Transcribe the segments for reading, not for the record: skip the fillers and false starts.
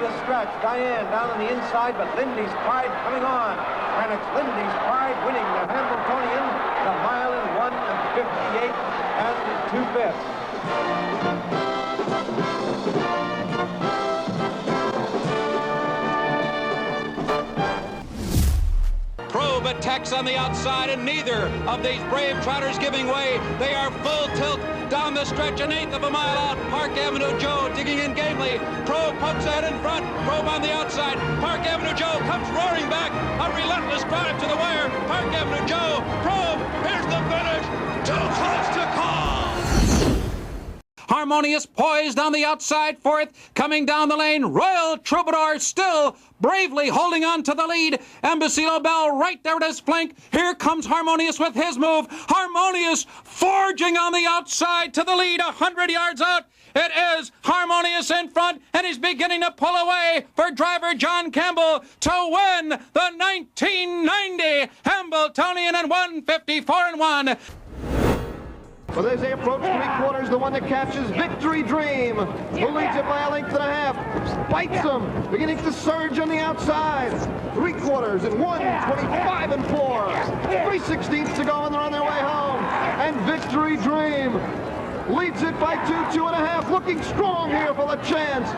the stretch. Diane down on the inside, but Lindy's Pride coming on. And it's Lindy's Pride winning the Hambletonian, the mile in 1:58 2/5. Probe attacks on the outside, and neither of these brave trotters giving way. They are full tilt down the stretch, an eighth of a mile out. Park Avenue Joe digging in gamely. Probe pokes ahead in front. Probe on the outside. Park Avenue Joe comes roaring back. A relentless drive to the wire. Park Avenue Joe. Probe. Here's the finish. Too close to call. Harmonious poised on the outside, fourth, coming down the lane. Royal Troubadour still bravely holding on to the lead. Embassy Lobel right there at his flank. Here comes Harmonious with his move. Harmonious forging on the outside to the lead, 100 yards out. It is Harmonious in front, and he's beginning to pull away for driver John Campbell to win the 1990 Hambletonian in 1:54-1. Well, as they approach three-quarters, the one that catches Victory Dream, who leads it by a length and a half, bites them, beginning to surge on the outside. Three-quarters in 1:25-4. 3/16 to go, and they're on their way home. And Victory Dream leads it by 2.5, looking strong here for the chance.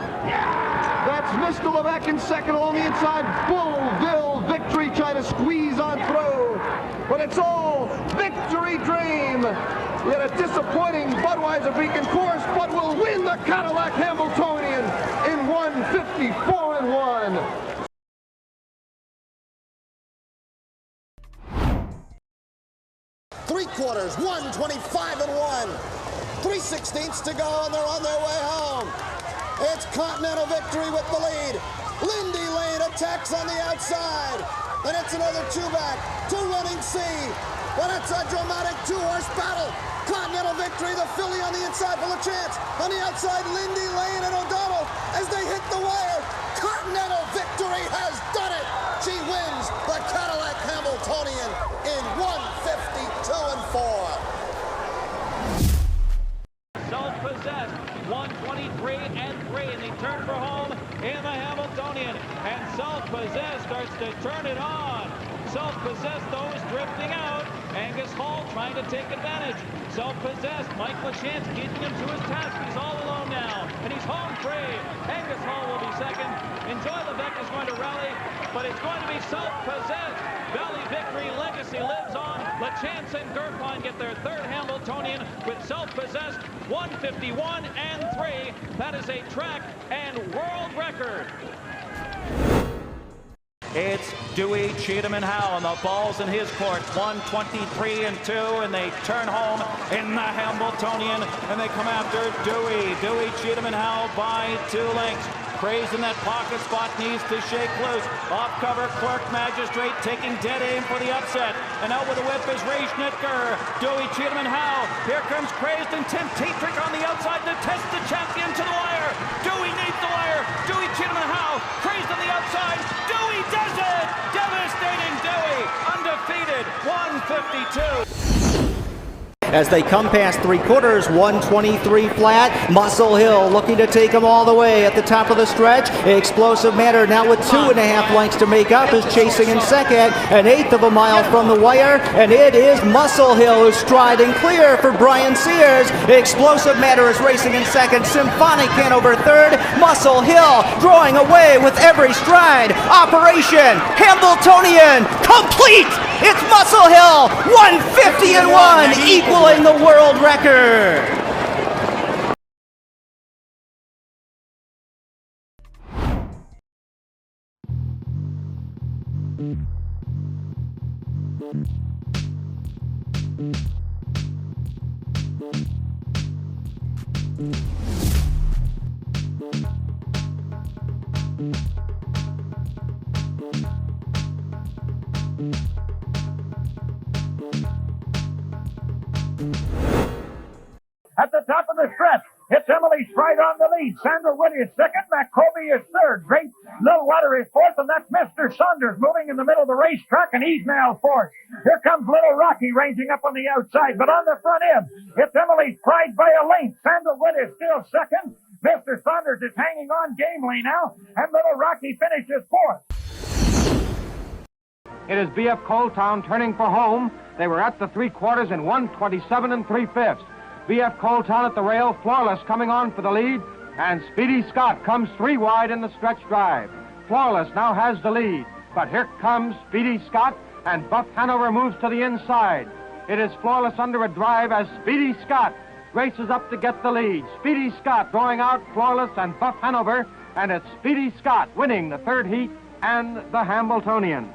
That's Mr. Levesque in second along the inside. Bullville Victory trying to squeeze on through. But it's all Victory Dream. Yet a disappointing Budweiser Beacon course, but will win the Cadillac Hambletonian in 1:54-1. Three-quarters, 1:25-1. 3/16 to go, and they're on their way home. It's Continentalvictory with the lead. Lindy Lane attacks on the outside. And it's another two-back to Running C. But it's a dramatic two-horse battle. Continentalvictory, the filly on the inside for the chance. On the outside, Lindy Lane and O'Donnell as they hit the wire. Continentalvictory has done it. She wins the Cadillac Hambletonian in 1:52-4. Self-possessed, 1:23-3, and they turn for home in the Hambletonian. And Self-possessed starts to turn it on. Self-possessed, though, is drifting out. Angus Hall trying to take advantage. Self-possessed, Mike LaChance keeping him to his task. He's all alone now, and he's home free. Angus Hall will be second. Enjoy Levesque is going to rally, but it's going to be Self-possessed. Valley Victory Legacy lives on. LaChance and Gerfline get their third Hambletonian with Self-possessed, 1:51-3. That is a track and world record. It's Deweycheatumnhowe, and the ball's in his court. 1:23-2, and they turn home in the Hambletonian, and they come after Deweycheatumnhowe by 2 lengths. Craze in that pocket spot, needs to shake loose. Off cover, Clerk Magistrate taking dead aim for the upset. And out with a whip is Ray Schnitger. Deweycheatumnhowe. Here comes Crazed and Tim Tetrick on the outside to test the champion to the wire. Dewey needs the wire. Deweycheatumnhowe. Crazed on the outside. Dewey does it! Devastating Dewey. Undefeated. 1:52. As they come past three-quarters, 1:23 flat. Muscle Hill looking to take them all the way at the top of the stretch. Explosive Matter now with 2.5 lengths to make up is chasing in second. An eighth of a mile from the wire, and it is Muscle Hill who's striding clear for Brian Sears. Explosive Matter is racing in second. Symphonic Hanover third. Muscle Hill drawing away with every stride. Operation Hambletonian complete. It's Muscle Hill, 1:50-1, equaling the world record. At the top of the stretch, it's Emily's Pride on the lead. Sandra Wood is second. McCovey is third. Great Little Water is fourth, and that's Mr. Saunders moving in the middle of the racetrack, and he's now fourth. Here comes Little Rocky ranging up on the outside, but on the front end, it's Emily's Pride by a length. Sandra Wood is still second. Mr. Saunders is hanging on gamely now, and Little Rocky finishes fourth. It is BF Coletown turning for home. They were at the 3/4 in 1:27 3/5. BF Coletown at the rail, Flawless coming on for the lead, and Speedy Scot comes 3 wide in the stretch drive. Flawless now has the lead, but here comes Speedy Scot, and Buff Hanover moves to the inside. It is Flawless under a drive as Speedy Scot races up to get the lead. Speedy Scot drawing out Flawless and Buff Hanover, and it's Speedy Scot winning the third heat and the Hambletonian.